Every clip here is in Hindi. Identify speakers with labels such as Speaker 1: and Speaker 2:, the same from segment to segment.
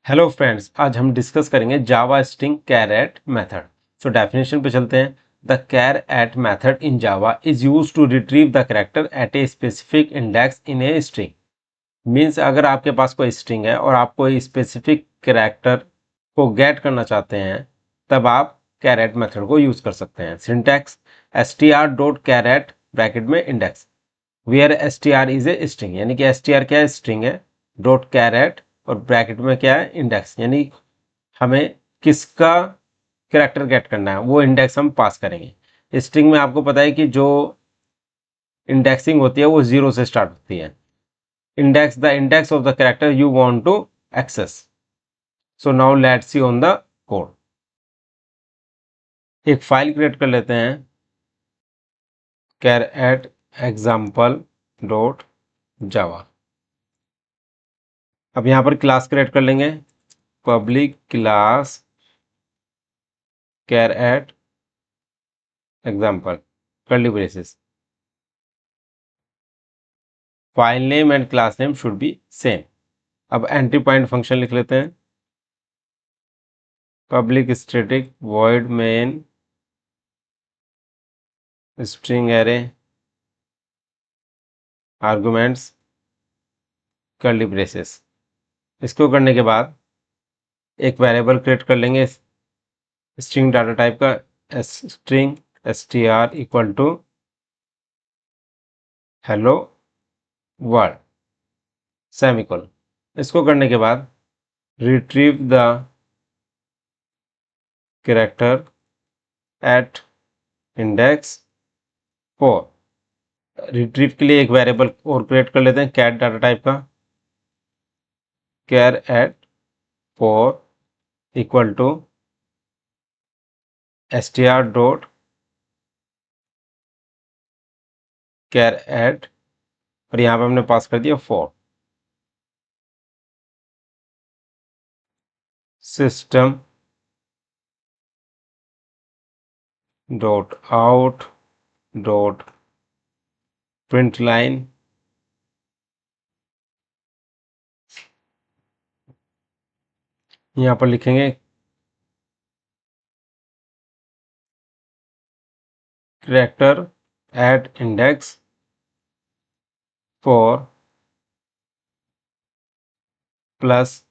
Speaker 1: हेलो फ्रेंड्स, आज हम डिस्कस करेंगे Java string char at method. So definition पे चलते हैं। The char at method in Java is use to retrieve the character at a specific index in a string. Means अगर आपके पास कोई स्ट्रिंग है और आप कोई स्पेसिफिक कैरेक्टर को गेट करना चाहते हैं, तब आप कैर एट मेथड को यूज कर सकते हैं। Syntax str dot char at bracket में index where str is a string, यानी कि str क्या है, स्ट्रिंग है। डॉट कैर एट और ब्रैकेट में क्या है, इंडेक्स, यानी हमें किसका कैरेक्टर गेट करना है वो इंडेक्स हम पास करेंगे। स्ट्रिंग में आपको पता है कि जो इंडेक्सिंग होती है वो 0 से स्टार्ट होती है। Index the index of the character you want to access. So now let's see on the code. एक फाइल क्रिएट कर लेते हैं, char at example dot Java. अब यहां पर क्लास क्रिएट कर लेंगे, public class char at example curly braces. File name and class name should be same. अब एंट्री पॉइंट फंक्शन लिख लेते हैं, public static void main string array arguments curly braces. इसको करने के बाद एक वेरिएबल क्रिएट कर लेंगे स्ट्रिंग डाटा टाइप का, string str equal to hello world semicolon. इसको करने के बाद retrieve the character at index 4। Retrieve के लिए एक वेरिएबल और क्रिएट कर लेते हैं, कैट डाटा टाइप का, char at 4 equal to str dot char at, और यहाँ पे हमने पास कर दिया 4। System dot out dot print line यहाँ पर लिखेंगे कैरेक्टर एट इंडेक्स 4 प्लस,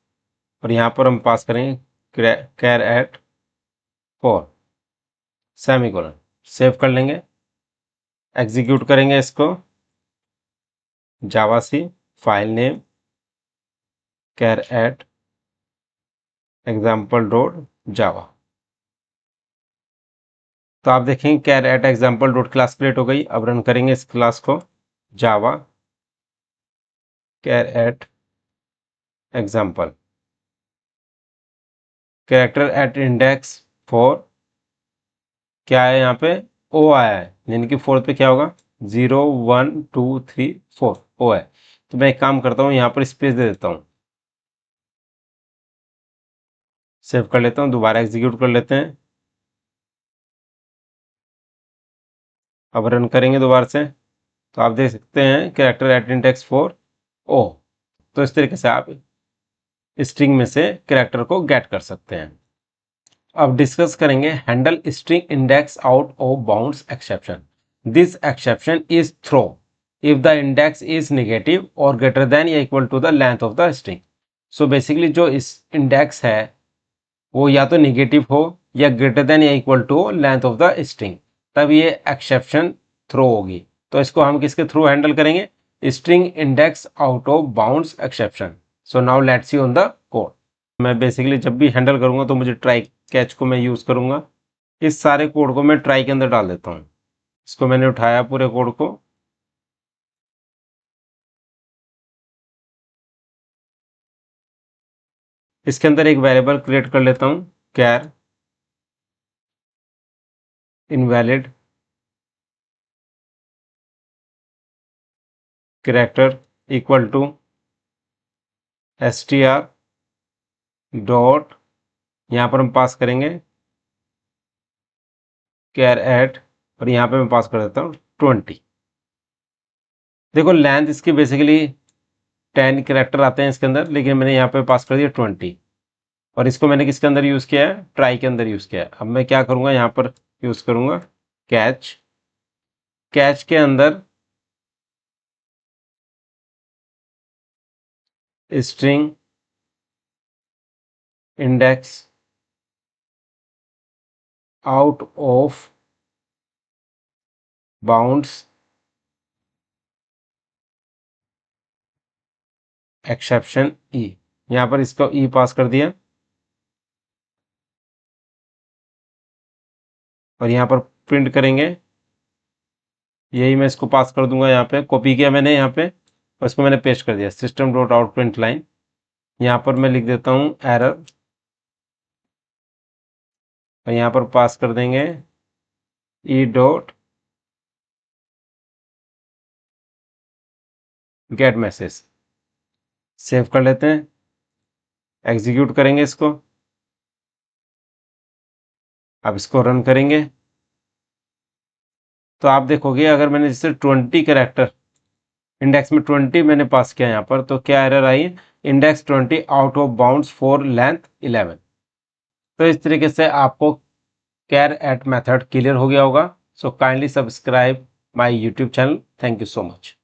Speaker 1: और यहाँ पर हम पास करेंगे कैर एट 4 सेमीकोलन। सेव कर लेंगे, एग्जीक्यूट करेंगे इसको, javac file name char at example dot Java. तो आप देखेंगे char at example dot class create हो गई। अब रन करेंगे इस क्लास को, Java char at example character at index 4 क्या है, यहाँ पे ओ आया है, यानी कि 4 पे क्या होगा, 0 1 2 3 4 ओ है। तो मैं एक काम करता हूँ, यहाँ पर स्पेस दे देता हूँ, सेव कर लेता हूँ, दोबारा एग्जीक्यूट कर लेते हैं। अब रन करेंगे दोबारा से, तो आप देख सकते हैं कैरेक्टर एट इंडेक्स 4 ओ। तो इस तरीके से आप स्ट्रिंग में से कैरेक्टर को गेट कर सकते हैं। अब डिस्कस करेंगे handle string index out of bounds exception. This exception is throw if the index is negative और ग्रेटर देन या equal to the length of the string. So basically जो इस इंडेक्स है वो या तो नेगेटिव हो या ग्रेटर देन या equal to length of the string, तब ये एक्सेप्शन थ्रो होगी। तो इसको हम किसके थ्रू हैंडल करेंगे, string index out of bounds exception. So now let's see on the code. मैं बेसिकली जब भी हैंडल करूंगा तो मुझे ट्राई कैच को मैं यूज करूंगा। इस सारे कोड को मैं ट्राई के अंदर डाल देता हूं। इसको मैंने उठाया पूरे कोड को, इसके अंदर एक वेरिएबल क्रिएट कर लेता हूं, char invalid character equal to str dot, यहां पर हम पास करेंगे कैर एट, और यहां पे मैं पास कर देता हूं 20। देखो लेंथ इसकी बेसिकली 10 कैरेक्टर आते हैं इसके अंदर, लेकिन मैंने यहाँ पे पास कर दिया 20। और इसको मैंने किसके अंदर यूज़ किया है, ट्राई के अंदर यूज़ किया है। अब मैं क्या करूँगा, यहाँ पर यूज़ करूँगा कैच। कैच के अंदर string index out of bounds exception E. यहाँ पर इसको ई पास कर दिया और यहाँ पर प्रिंट करेंगे, यही मैं इसको पास कर दूंगा। यहाँ पे कॉपी किया मैंने यहाँ पे और इसको मैंने पेस्ट कर दिया, system dot out print line. यहाँ पर मैं लिख देता हूँ एरर और यहाँ पर पास कर देंगे E dot gate message. Save कर लेते हैं, एग्जीक्यूट करेंगे इसको। अब इसको रन करेंगे तो आप देखोगे अगर मैंने जैसे 20 कैरेक्टर इंडेक्स में 20 मैंने पास किया यहाँ पर, तो क्या error I, index 20 out of bounds for length 11। तो इस तरीके से आपको कैर एट मेथड क्लियर हो गया होगा। So kindly subscribe my YouTube channel. Thank you so much.